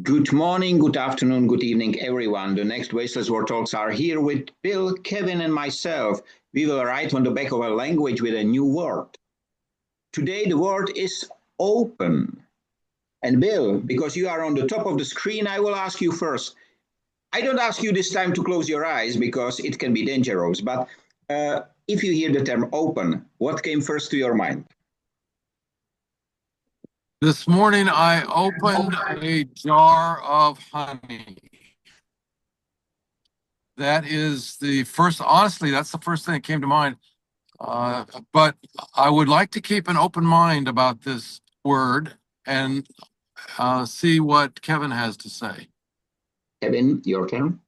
Good morning, good afternoon, good evening, everyone. The next Wasteless Word Talks are here with Bill, Kevin, and myself. We will write on the back of our language with a new word. Today, the word is open. And Bill, because you are on the top of the screen, I will ask you first. I don't ask you this time to close your eyes because it can be dangerous, but if you hear the term open, what came first to your mind? This morning I opened a jar of honey. That is the first, honestly, that's the first thing that came to mind. But I would like to keep an open mind about this word and see what Kevin has to say. Kevin, your turn.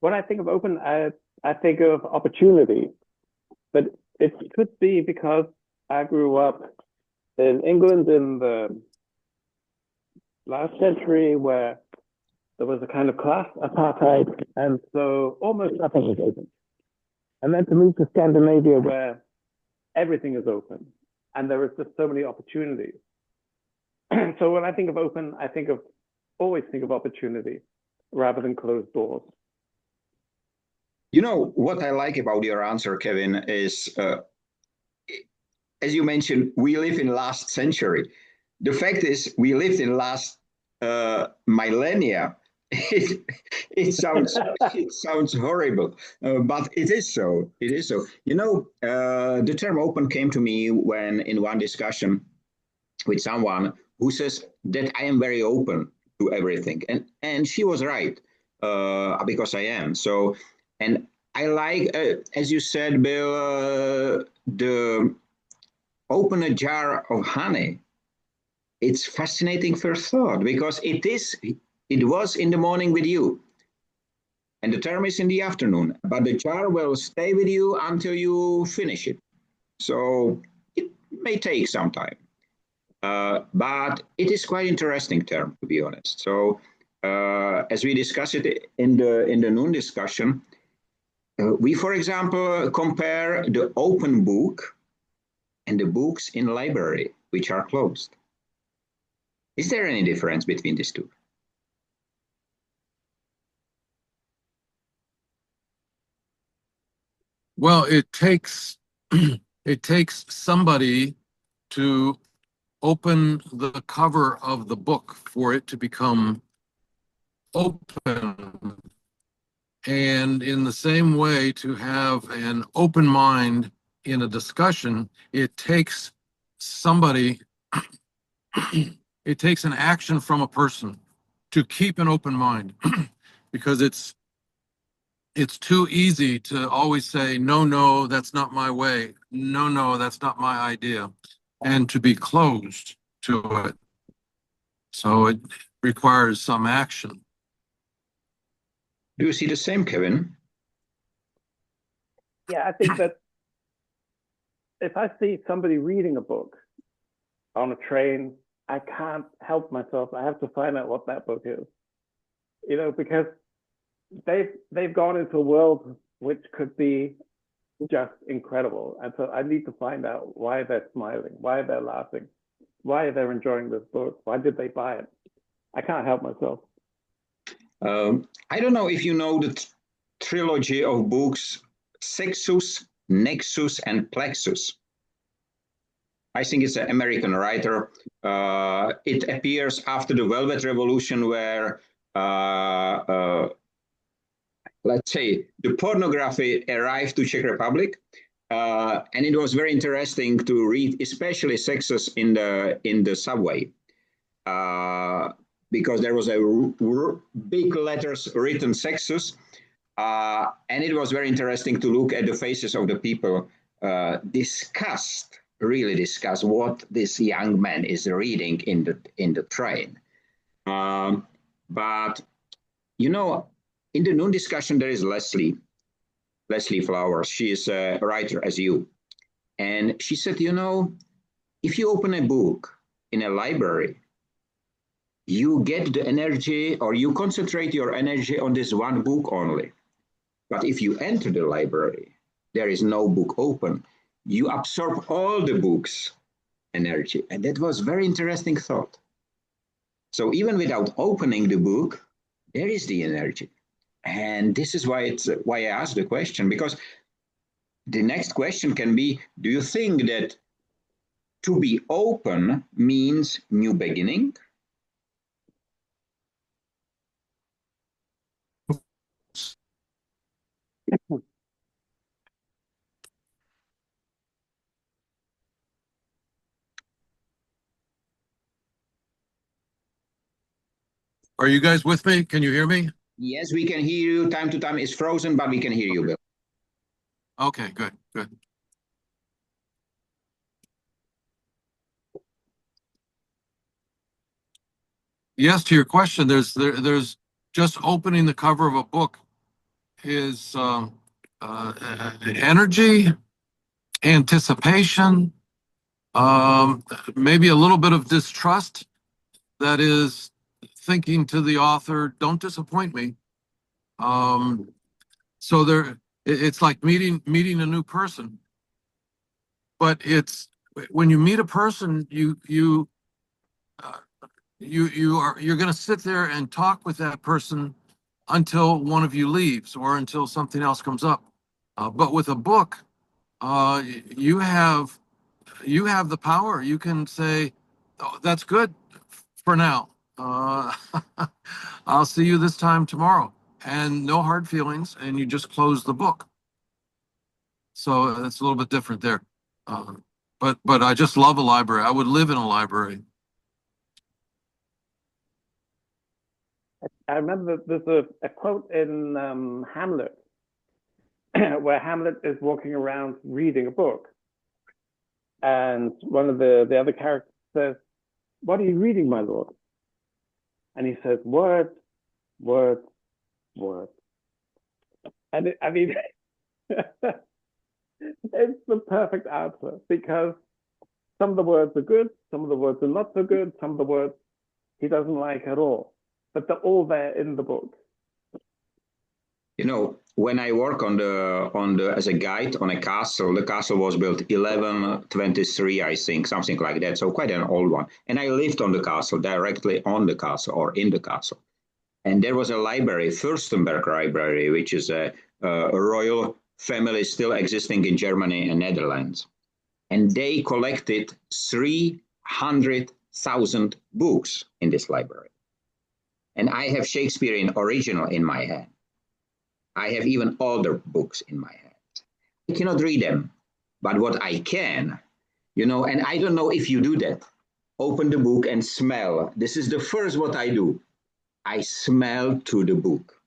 When I think of open, I think of opportunity. But it could be because I grew up in England in the last century where there was a kind of class apartheid, and so almost nothing was open. And then to move to Scandinavia where everything is open and there is just so many opportunities. So when I think of open, I always think of opportunity rather than closed doors. You know, what I like about your answer, Kevin, is as you mentioned, we live in last century. The fact is, we lived in last millennia. It sounds horrible, but it is so. It is so. You know, the term open came to me when in one discussion with someone who says that I am very open to everything, and she was right because I am. So, and I like, as you said, Bill, the open a jar of honey. It's fascinating first thought because it was in the morning with you and the term is in the afternoon, but the jar will stay with you until you finish it. So it may take some time, but it is quite interesting term, to be honest. So as we discussed it in the noon discussion, we, for example, compare the open book and the books in library, which are closed. Is there any difference between these two? Well, it takes somebody to open the cover of the book for it to become open. And in the same way, to have an open mind in a discussion, it takes somebody, it takes an action from a person to keep an open mind because it's too easy to always say, no, that's not my way. No, that's not my idea. And to be closed to it. So it requires some action. Do you see the same, Kevin? Yeah, I think that if I see somebody reading a book on a train, I can't help myself. I have to find out what that book is, you know, because they've gone into a world which could be just incredible. And so I need to find out why they're smiling, why they're laughing, why they're enjoying this book, why did they buy it? I can't help myself. I don't know if you know the trilogy of books, Sexus, Nexus, and Plexus. I think it's an American writer. It appears after the Velvet Revolution where, let's say, the pornography arrived to Czech Republic. And it was very interesting to read, especially Sexus in the subway. Because there was a big letters written Sexus. And it was very interesting to look at the faces of the people really discuss what this young man is reading in the train. But, you know, in the noon discussion, there is Leslie Flowers. She is a writer as you. And she said, you know, if you open a book in a library, you get the energy or you concentrate your energy on this one book only. But if you enter the library, there is no book open. You absorb all the books' energy. And that was very interesting thought. So even without opening the book, there is the energy. And this is why I asked the question, because the next question can be, do you think that to be open means new beginning? Are you guys with me? Can you hear me? Yes, we can hear you. Time to time it's frozen, but we can hear you, Bill. Okay, good, good. Yes, to your question, there's just opening the cover of a book is energy, anticipation, maybe a little bit of distrust. That is thinking to the author, "Don't disappoint me." So it's like meeting a new person. But it's when you meet a person, you're going to sit there and talk with that person until one of you leaves or until something else comes up. But with a book, you have the power. You can say, "Oh, that's good for now. I'll see you this time tomorrow," and no hard feelings, and you just close the book. So it's a little bit different there. But I just love a library. I would live in a library. I remember there's a quote in Hamlet where Hamlet is walking around reading a book, and one of the other characters says, "What are you reading, my lord?" And he says, "Words, words, words." And I mean, it's the perfect answer, because some of the words are good, some of the words are not so good, some of the words he doesn't like at all, but they're all there in the book. You know, when I work on the as a guide on a castle, the castle was built 1123, I think, something like that. So quite an old one. And I lived on the castle, directly on the castle or in the castle. And there was a library, Fürstenberg Library, which is a royal family still existing in Germany and Netherlands. And they collected 300,000 books in this library. And I have Shakespeare in original in my hand. I have even older books in my hand. I cannot read them, but what I can, and I don't know if you do that, open the book and smell. This is the first what I do. I smell to the book.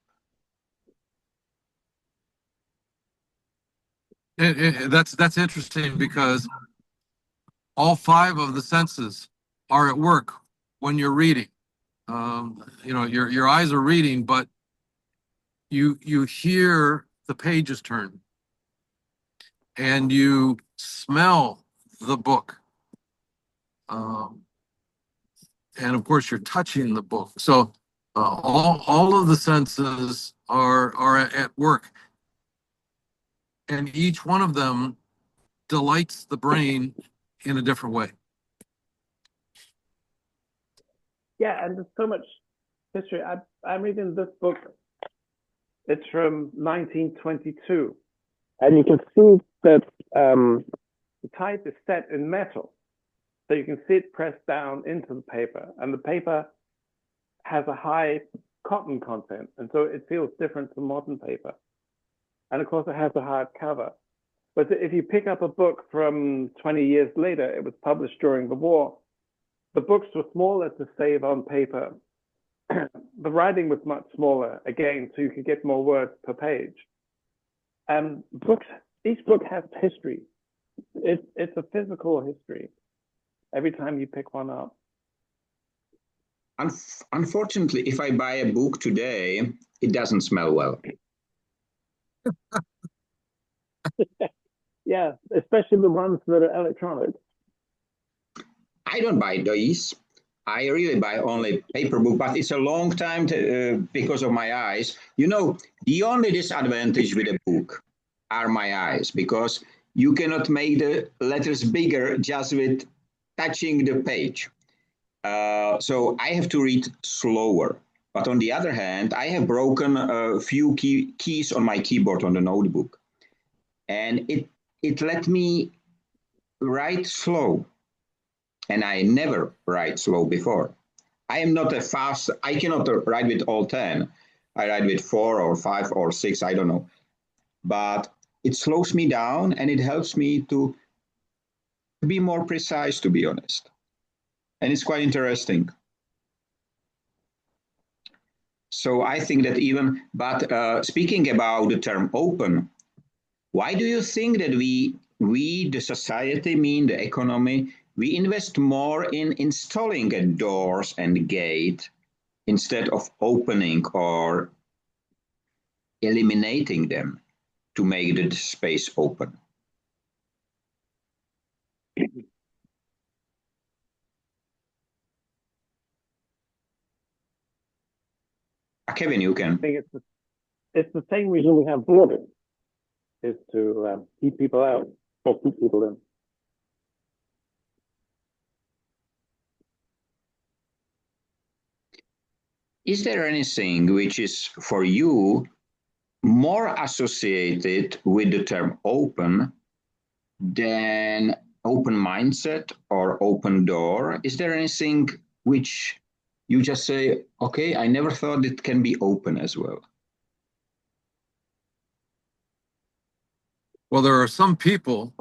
That's interesting, because all five of the senses are at work when you're reading. Your eyes are reading, but you hear the pages turn, and you smell the book, and of course you're touching the book. So all of the senses are at work, and each one of them delights the brain in a different way. Yeah, and there's so much history. I'm reading this book. It's from 1922, and you can see that the type is set in metal, so you can see it pressed down into the paper, and the paper has a high cotton content, and so it feels different to modern paper. And of course, it has a hard cover. But if you pick up a book from 20 years later, it was published during the war, the books were smaller to save on paper. The writing was much smaller, again, so you could get more words per page. And each book has history. It's a physical history every time you pick one up. Unfortunately, if I buy a book today, it doesn't smell well. Yeah, especially the ones that are electronic. I don't buy these. I really buy only paper book, but it's a long time because of my eyes. The only disadvantage with a book are my eyes, because you cannot make the letters bigger just with touching the page. So I have to read slower. But on the other hand, I have broken a few keys on my keyboard on the notebook. And it let me write slow. And I never write slow before. I am not a fast, I cannot write with all 10. I write with 4 or 5 or 6, I don't know. But it slows me down and it helps me to be more precise, to be honest. And it's quite interesting. So I think that even, but speaking about the term open, why do you think that we, the society, mean the economy, we invest more in installing doors and gate instead of opening or eliminating them to make the space open? Kevin, you I can. think it's the same reason we have borders, is to keep people out or keep people in. Is there anything which is for you more associated with the term open than open mindset or open door? Is there anything which you just say, okay, I never thought it can be open as well? Well, there are some people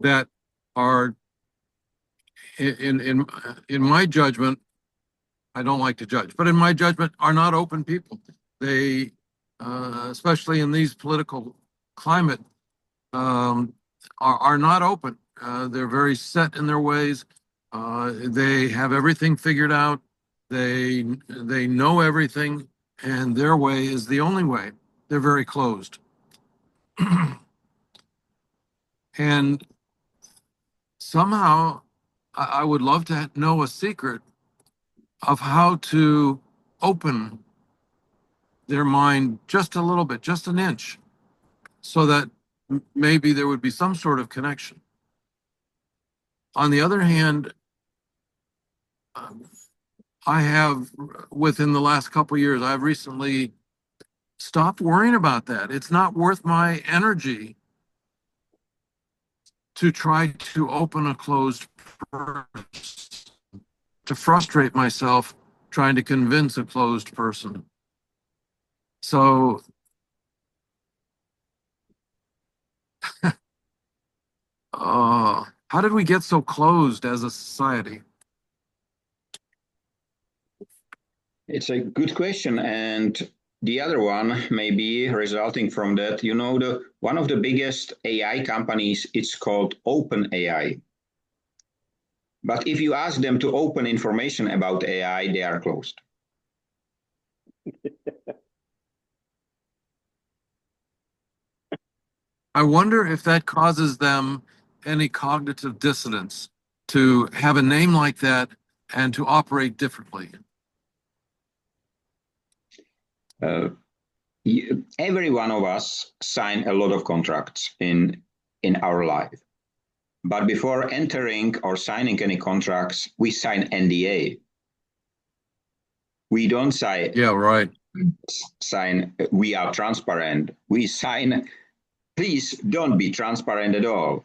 that are, in my judgment, I don't like to judge, but in my judgment, are not open people. They, especially in these political climate, are not open. They're very set in their ways. They have everything figured out. They know everything, and their way is the only way. They're very closed. And somehow, I would love to know a secret of how to open their mind just a little bit, just an inch, so that maybe there would be some sort of connection. On the other hand, I have, within the last couple of years, I've recently stopped worrying about that. It's not worth my energy to try to open a closed purse, to frustrate myself trying to convince a closed person. So how did we get so closed as a society? It's a good question. And the other one may be resulting from that. You know, one of the biggest AI companies, it's called OpenAI. But if you ask them to open information about AI, they are closed. I wonder if that causes them any cognitive dissonance to have a name like that and to operate differently. Every one of us sign a lot of contracts in our life. But before entering or signing any contracts, we sign NDA. We don't sign. Yeah, right. Sign. We are transparent. We sign. Please don't be transparent at all.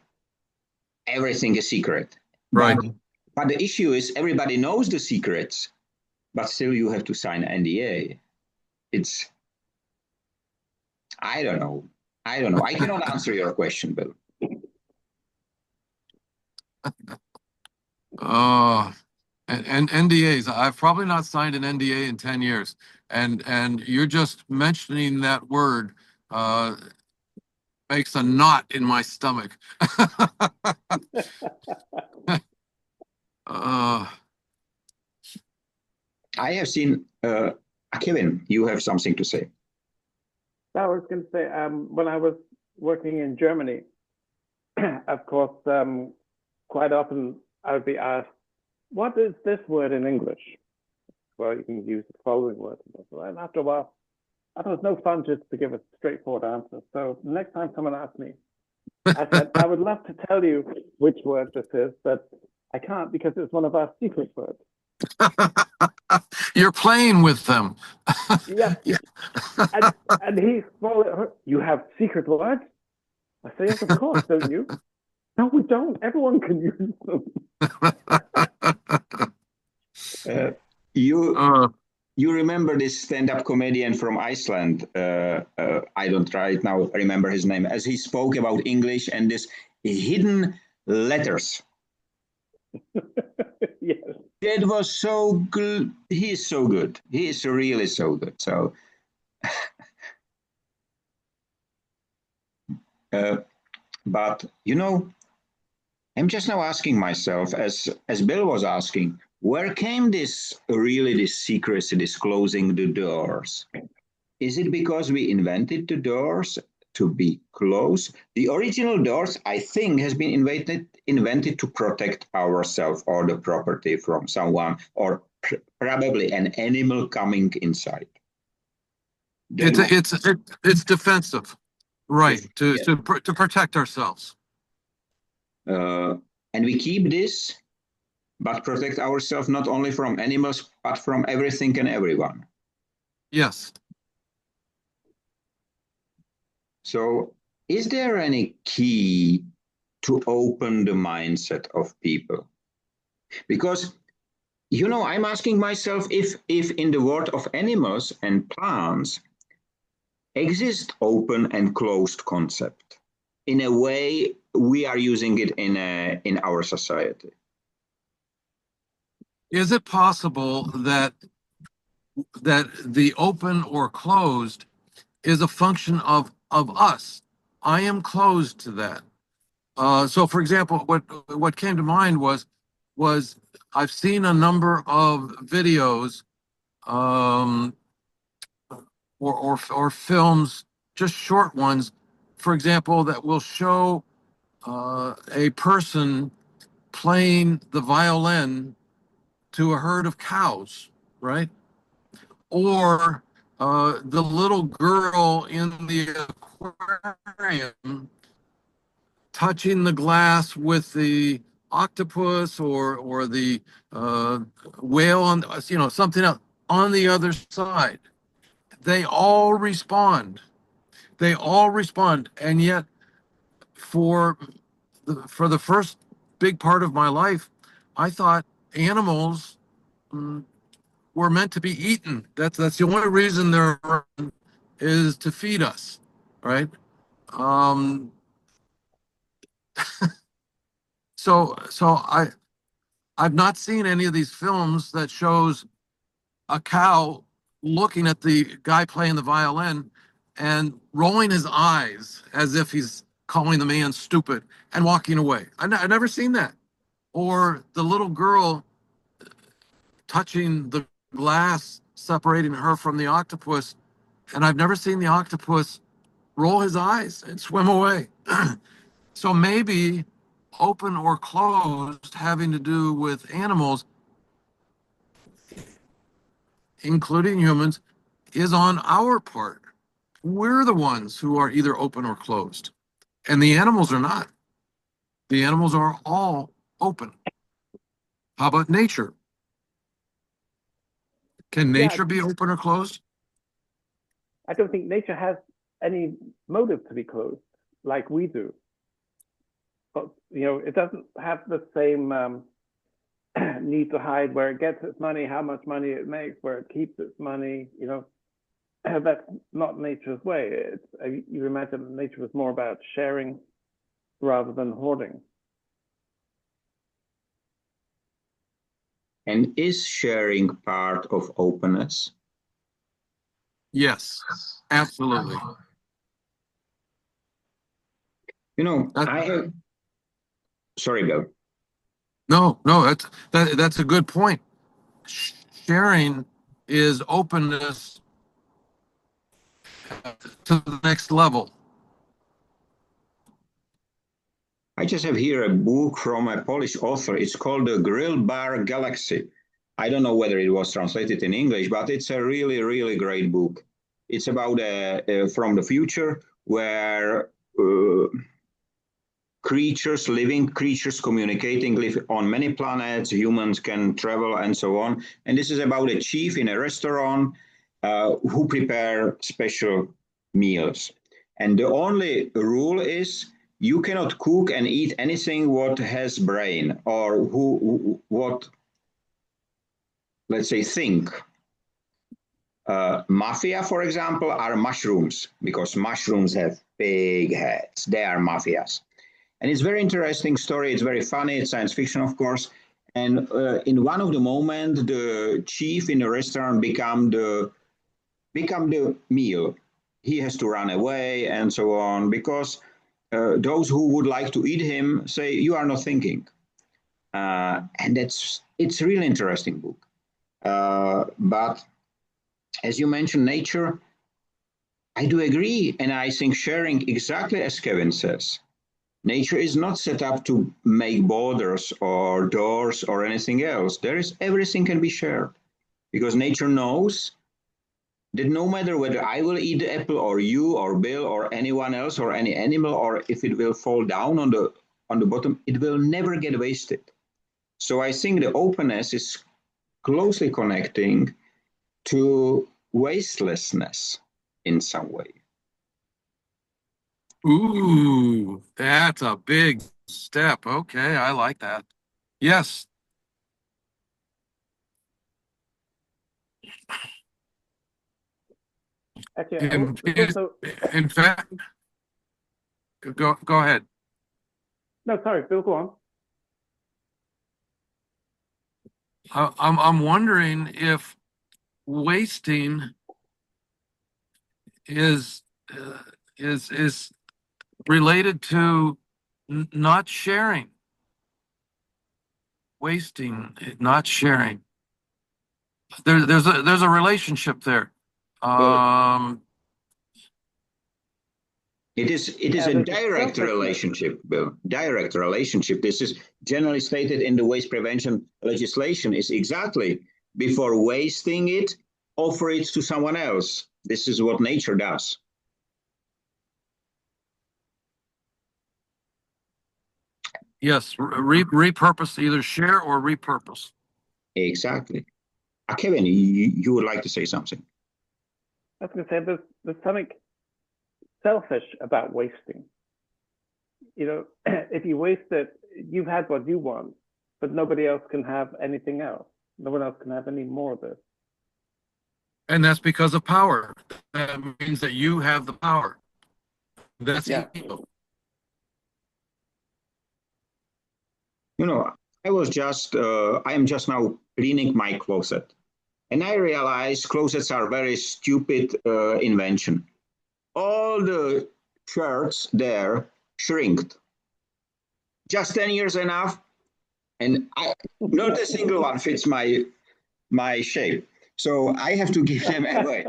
Everything is secret. Right. But the issue is everybody knows the secrets, but still you have to sign NDA. It's. I don't know. I cannot answer your question, Bill. And NDAs, I've probably not signed an NDA in 10 years. And you're just mentioning that word makes a knot in my stomach. I have seen, Kevin, you have something to say. I was going to say, when I was working in Germany, of course, quite often I would be asked, what is this word in English? Well, you can use the following word. And after a while, it was no fun just to give a straightforward answer. So the next time someone asked me, I said, I would love to tell you which word this is, but I can't because it's one of our secret words. You're playing with them. Yes. Yeah. And he's, well, you have secret words? I say, yes, of course, don't you? No, we don't. Everyone can use them. You Uh, you remember this stand-up comedian from Iceland? I don't right now remember his name, as he spoke about English and this hidden letters. Yes. That was so good. He is so good. He is really so good. So, uh, but I'm just now asking myself, as Bill was asking, where came this really this secrecy, this closing the doors? Is it because we invented the doors to be closed? The original doors, I think, has been invented to protect ourselves or the property from someone or probably an animal coming inside. Then it's defensive, right? To yeah. to protect ourselves. And we keep this, but protect ourselves not only from animals, but from everything and everyone. Yes. So, is there any key to open the mindset of people? Because I'm asking myself if in the world of animals and plants exist open and closed concept. In a way, we are using it in our society. Is it possible that the open or closed is a function of us? I am closed to that. So, for example, what came to mind was I've seen a number of videos, um, or films, just short ones, for example, that will show a person playing the violin to a herd of cows, right? Or the little girl in the aquarium touching the glass with the octopus or the uh, whale on, something else on the other side. They all respond. They all respond, and yet for for the first big part of my life, I thought animals were meant to be eaten. That's the only reason they're around, is to feed us, right? Um, so I've not seen any of these films that shows a cow looking at the guy playing the violin and rolling his eyes as if he's calling the man stupid and walking away. I've never seen that. Or the little girl touching the glass separating her from the octopus, and I've never seen the octopus roll his eyes and swim away. So maybe open or closed having to do with animals, including humans, is on our part. We're the ones who are either open or closed, and the animals are not. The animals are all open. How about nature? Can Yeah, nature be open or closed? I don't think nature has any motive to be closed like we do. But, it doesn't have the same need to hide where it gets its money, how much money it makes, where it keeps its money. That's not nature's way. You imagine nature was more about sharing rather than hoarding. And is sharing part of openness? Yes, absolutely. I have. Sorry, Bill. No, that's a good point. Sharing is openness to the next level. I just have here a book from a Polish author. It's called The Grill Bar Galaxy. I don't know whether it was translated in English, but it's a really, really great book. It's about from the future where creatures, living creatures communicating, live on many planets, humans can travel and so on. And this is about a chief in a restaurant who prepare special meals. And the only rule is you cannot cook and eat anything what has brain or what, let's say, think. Mafia, for example, are mushrooms because mushrooms have big heads. They are mafias. And it's a very interesting story. It's very funny. It's science fiction, of course. And in one of the moments, the chief in the restaurant become the meal. He has to run away and so on because those who would like to eat him say, you are not thinking. And it's a really interesting book. But as you mentioned, nature, I do agree. And I think sharing exactly as Kevin says, nature is not set up to make borders or doors or anything else. Everything can be shared because nature knows that no matter whether I will eat the apple or you or Bill or anyone else or any animal or if it will fall down on the bottom, it will never get wasted. So I think the openness is closely connecting to wastelessness in some way. Ooh, that's a big step. Okay, I like that. Yes. Actually, In fact, go ahead. No, sorry, Bill, go on. I'm wondering if wasting is related to not sharing. Wasting, not sharing. There's a relationship there. It is a direct relationship, Bill. Direct relationship. This is generally stated in the waste prevention legislation is exactly before wasting it, offer it to someone else. This is what nature does. Yes, repurpose, either share or repurpose. Exactly. Kevin, you would like to say something? I was going to say there's something selfish about wasting. You know, if you waste it, you've had what you want, but nobody else can have anything else. No one else can have any more of it. And that's because of power. That means that you have the power. That's ego. You know, I am just now cleaning my closet. And I realize closets are very stupid invention. All the shirts there shrinked. Just 10 years enough, and not a single one fits my shape. So I have to give them away.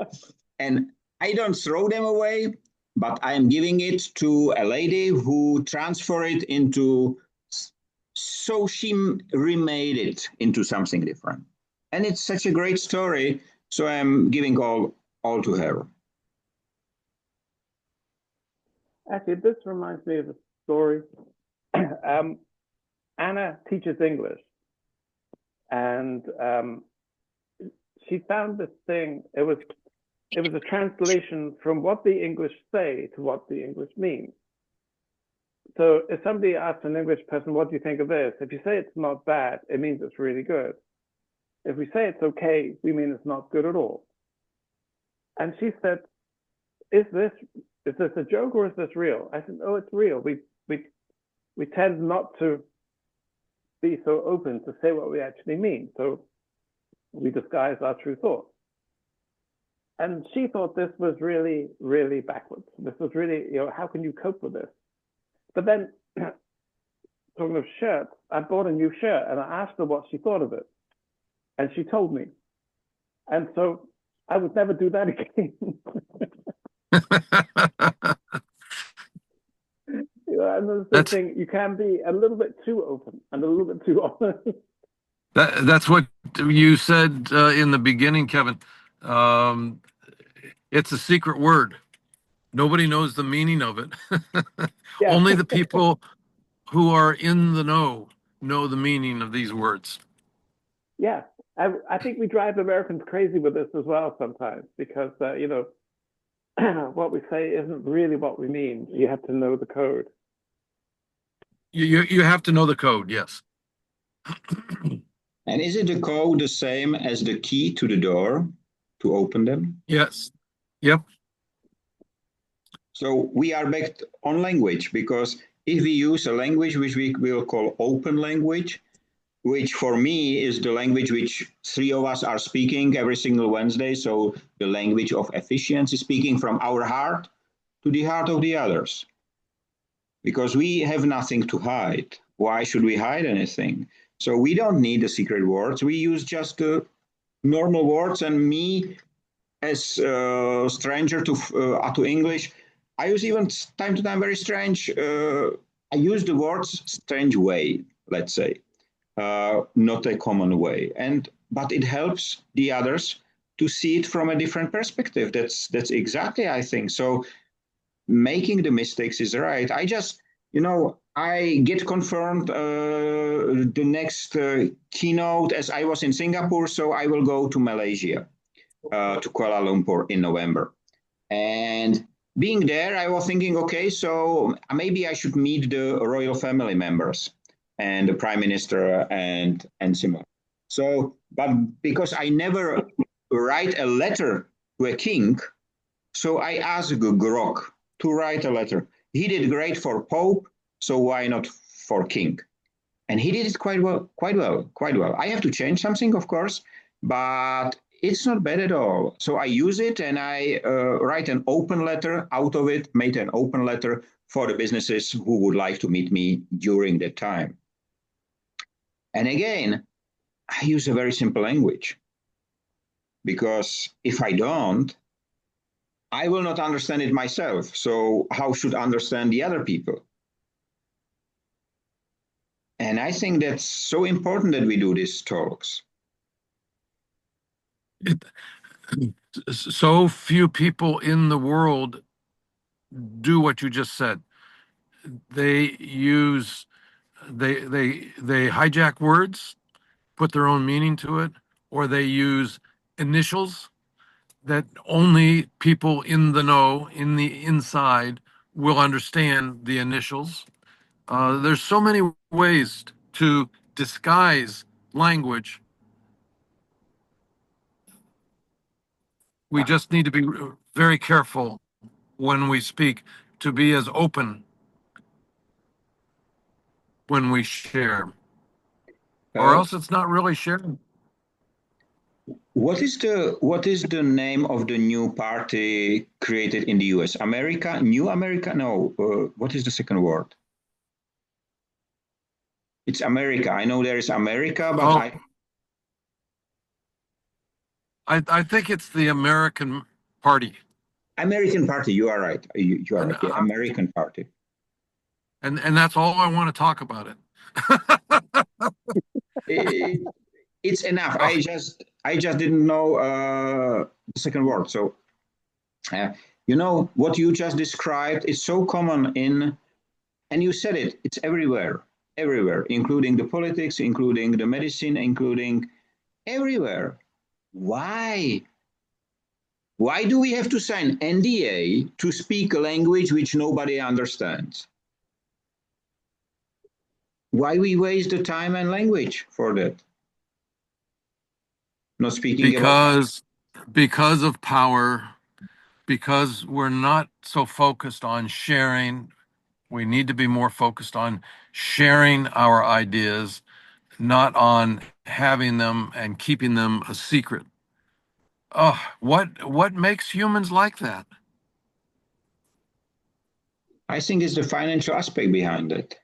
And I don't throw them away, but I am giving it to a lady who transferred it into, so she remade it into something different. And it's such a great story, so I'm giving all to her. Actually, this reminds me of a story. Anna teaches English, and she found this thing. It was a translation from what the English say to what the English means. So if somebody asks an English person, what do you think of this? If you say it's not bad, it means it's really good. If we say it's okay, we mean it's not good at all. And she said, is this a joke or is this real? I said, oh, it's real. We tend not to be so open to say what we actually mean. So we disguise our true thoughts. And she thought this was really, really backwards. This was really, how can you cope with this? But then, talking of shirts, I bought a new shirt and I asked her what she thought of it. And she told me. And so I would never do that again. And there's this thing, you can be a little bit too open and a little bit too honest. That's what you said in the beginning, Kevin. It's a secret word. Nobody knows the meaning of it. Yeah. Only the people who are in the know the meaning of these words. Yeah, I think we drive Americans crazy with this as well sometimes because you know what we say isn't really what we mean. You have to know the code. You have to know the code, yes. And is it the code the same as the key to the door to open them? Yes. Yep. So we are back on language, because if we use a language which we will call open language, which for me is the language which three of us are speaking every single Wednesday, so the language of efficiency, speaking from our heart to the heart of the others. Because we have nothing to hide. Why should we hide anything? So we don't need the secret words. We use just the normal words. And me, as a stranger to English, I use even time to time very strange. I use the words strange way, let's say, not a common way. But it helps the others to see it from a different perspective. That's exactly, I think. So making the mistakes is right. I just, I get confirmed the next keynote as I was in Singapore, so I will go to Malaysia, to Kuala Lumpur in November. And being there, I was thinking, okay, so maybe I should meet the royal family members and the prime minister and similar. So, but because I never write a letter to a king, so I asked Grok to write a letter. He did great for Pope, so why not for King? And he did it quite well. I have to change something, of course, but it's not bad at all. So I use it and I write an open letter out of it, made an open letter for the businesses who would like to meet me during that time. And again, I use a very simple language, because if I don't, I will not understand it myself. So how should I understand the other people? And I think that's so important that we do these talks. So few people in the world do what you just said. They hijack words, put their own meaning to it, or they use initials that only people in the know, in the inside, will understand the initials. There's so many ways to disguise language. We just need to be very careful when we speak, to be as open when we share, or else it's not really sharing. What is the name of the new party created in the US? America? New America? No. What is the second word? It's America. I know there is America, but I think it's the American Party. American Party. You are right. You are right. The American Party. And that's all I want to talk about it. It's enough. I just didn't know the second word. So, what you just described is so common and you said it. It's everywhere, including the politics, including the medicine, including everywhere. Why? Why do we have to sign NDA to speak a language which nobody understands? Why we waste the time and language for that? Not speaking because of power, because we're not so focused on sharing. We need to be more focused on sharing our ideas, not on having them and keeping them a secret. Oh, what makes humans like that? I think it's the financial aspect behind it,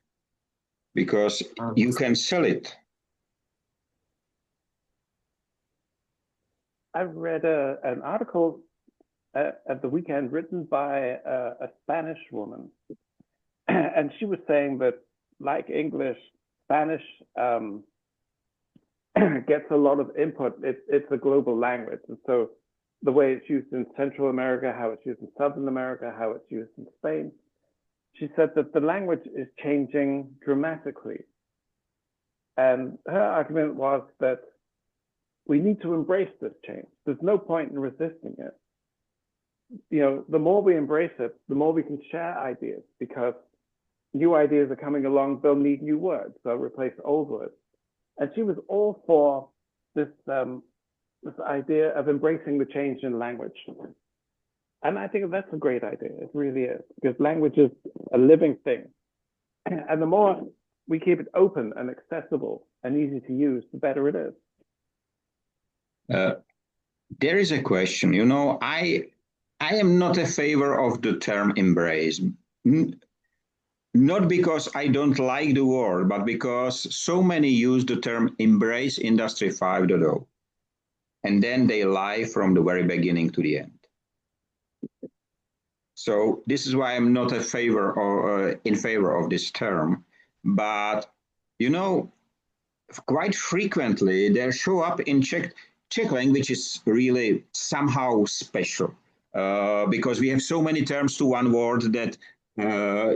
because you can sell it. I've read an article at the weekend written by a Spanish woman, and she was saying that, like English, Spanish gets a lot of input. It's a global language, and so the way it's used in Central America, how it's used in Southern America, how it's used in Spain, she said that the language is changing dramatically. And her argument was that we need to embrace this change. There's no point in resisting it. You know, the more we embrace it, the more we can share ideas, because new ideas are coming along, they'll need new words, they'll replace old words. And she was all for this, this idea of embracing the change in language. And I think that's a great idea, it really is, because language is a living thing. And the more we keep it open and accessible and easy to use, the better it is. There is a question, you know, I am not a favor of the term embrace. Not because I don't like the word, but because so many use the term embrace Industry 5.0, and then they lie from the very beginning to the end. So this is why I'm not a favor or in favor of this term. But you know, quite frequently they show up in Czech language is really somehow special because we have so many terms to one word that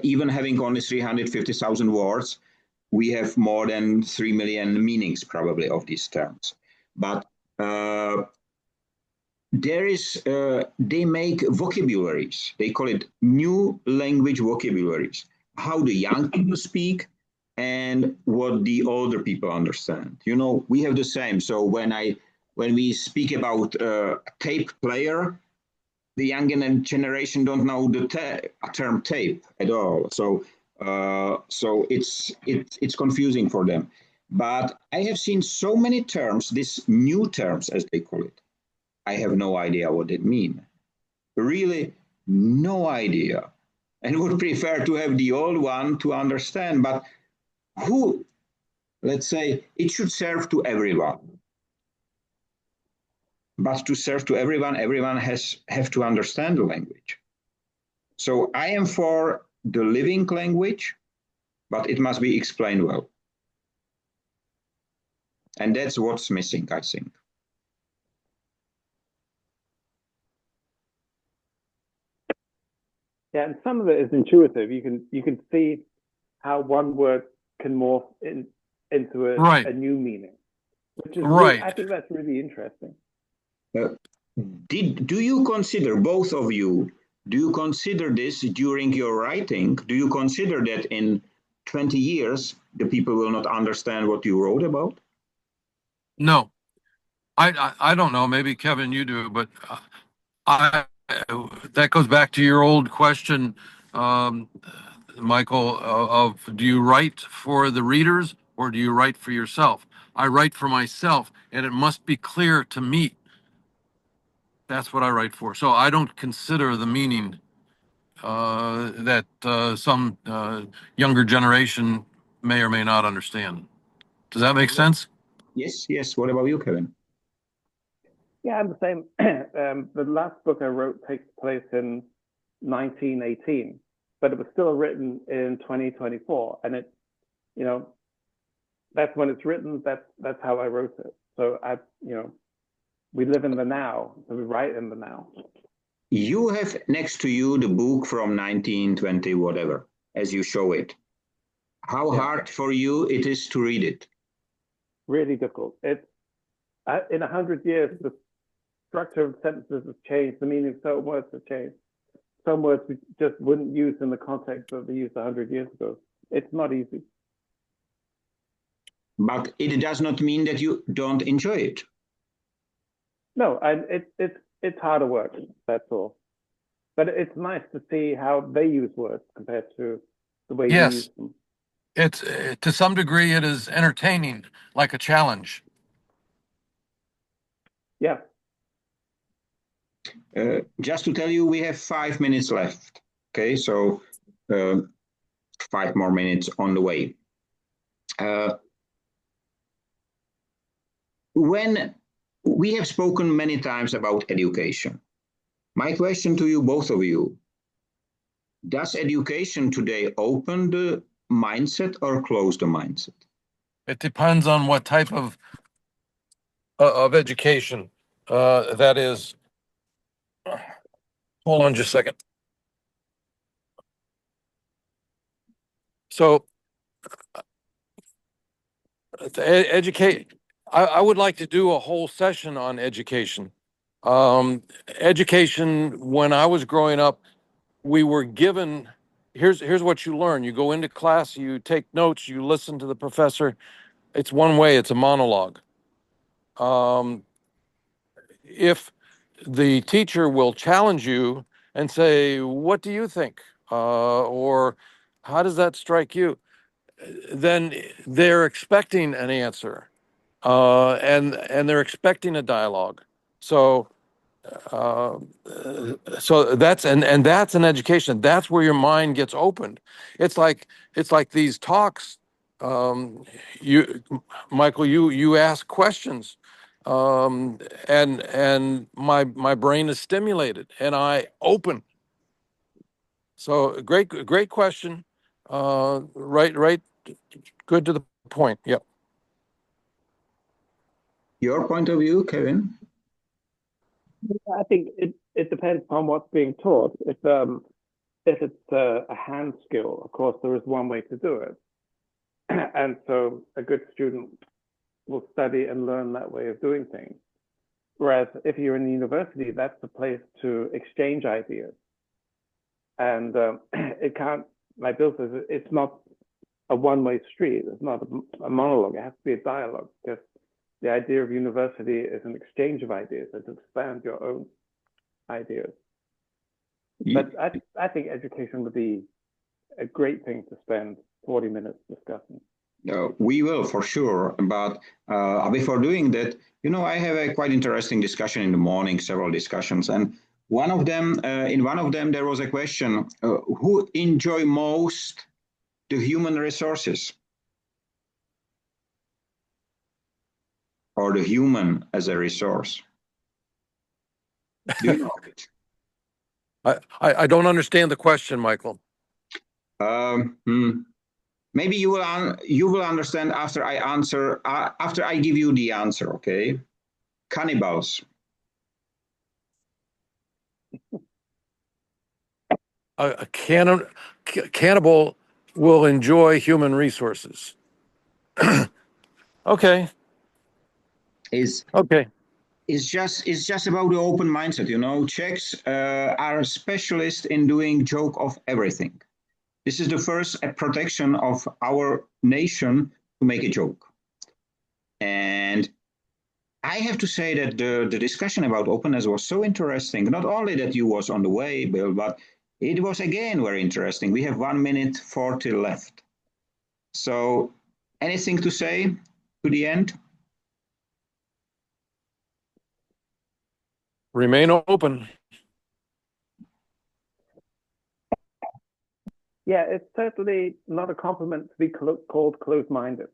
even having only 350,000 words, we have more than 3 million meanings probably of these terms. But there is, they make vocabularies. They call it new language vocabularies. How the young people speak and what the older people understand. You know, we have the same. So when we speak about tape player, the younger generation don't know the term tape at all. So it's confusing for them. But I have seen so many terms, these new terms as they call it. I have no idea what it means. Really, no idea. And would prefer to have the old one to understand. But who, let's say, it should serve to everyone. But to serve to everyone, everyone have to understand the language. So I am for the living language, but it must be explained well. And that's what's missing, I think. Yeah, and some of it is intuitive. You can see how one word can morph into a new meaning, which is really, I think that's really interesting. Do you consider, both of you, do you consider this during your writing? Do you consider that in 20 years the people will not understand what you wrote about? No, I don't know. Maybe Kevin, you do, but that goes back to your old question, Michael, of do you write for the readers or do you write for yourself? I write for myself, and it must be clear to me. That's what I write for. So I don't consider the meaning that some younger generation may or may not understand. Does that make sense? Yes, yes. What about you, Kevin? Yeah, I'm the same. The last book I wrote takes place in 1918, but it was still written in 2024, and it, you know, that's when it's written. That's how I wrote it. So we live in the now, so we write in the now. You have next to you the book from 1920, whatever, as you show it. How hard for you it is to read it? Really difficult. It's in 100 years, the structure of sentences has changed. The meaning of certain words have changed. Some words we just wouldn't use in the context that they used 100 years ago. It's not easy. But it does not mean that you don't enjoy it. No, and it's harder work. That's all. But it's nice to see how they use words compared to the way you use them. It's to some degree it is entertaining, like a challenge. Yeah. Just to tell you, we have 5 minutes left. Okay, so 5 more minutes on the way. When we have spoken many times about education, my question to you, both of you, does education today open the mindset or close the mindset? It depends on what type of education that is. Hold on just a second. So educate. I would like to do a whole session on education. Education, when I was growing up, we were given, here's what you learn. You go into class, you take notes, you listen to the professor. It's one way, it's a monologue. If the teacher will challenge you and say, what do you think? Or how does that strike you? Then they're expecting an answer, and they're expecting a dialogue. So uh, so that's an education. That's where your mind gets opened. It's like these talks. You, Michael, you ask questions, and my brain is stimulated, and I open. So great question. Right, good to the point. Yep. Your point of view, Kevin? I think it depends on what's being taught. If it's a hand skill, of course, there is one way to do it. And so a good student will study and learn that way of doing things. Whereas if you're in the university, that's the place to exchange ideas. And it can't, like Bill says, it's not a one-way street. It's not a monologue. It has to be a dialogue, because the idea of university is an exchange of ideas and to expand your own ideas. But I think education would be a great thing to spend 40 minutes discussing. We will for sure, but before doing that, I have a quite interesting discussion in the morning, several discussions, and in one of them, there was a question: who enjoy most the human resources, or the human as a resource? Do you know it? I don't understand the question, Michael. Maybe you will understand after I give you the answer. Okay, cannibals. A cannibal will enjoy human resources. Okay. Okay. It's just about the open mindset. Czechs are specialists in doing joke of everything. This is the first protection of our nation to make a joke. And I have to say that the discussion about openness was so interesting. Not only that you was on the way, Bill, but it was again very interesting. We have 1 minute 40 left. So anything to say to the end? Remain open. Yeah, it's certainly not a compliment to be called closed-minded.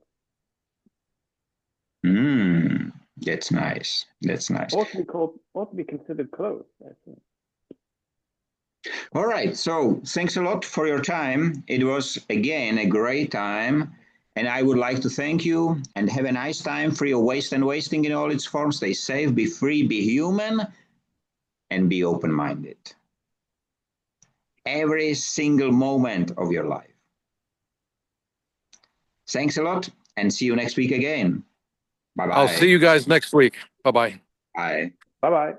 That's nice. That's nice. Or to be considered closed, actually. All right. So thanks a lot for your time. It was again a great time. And I would like to thank you and have a nice time, free of waste and wasting in all its forms. Stay safe, be free, be human, and be open-minded. Every single moment of your life. Thanks a lot, and see you next week again. Bye-bye. I'll see you guys next week. Bye-bye. Bye. Bye-bye.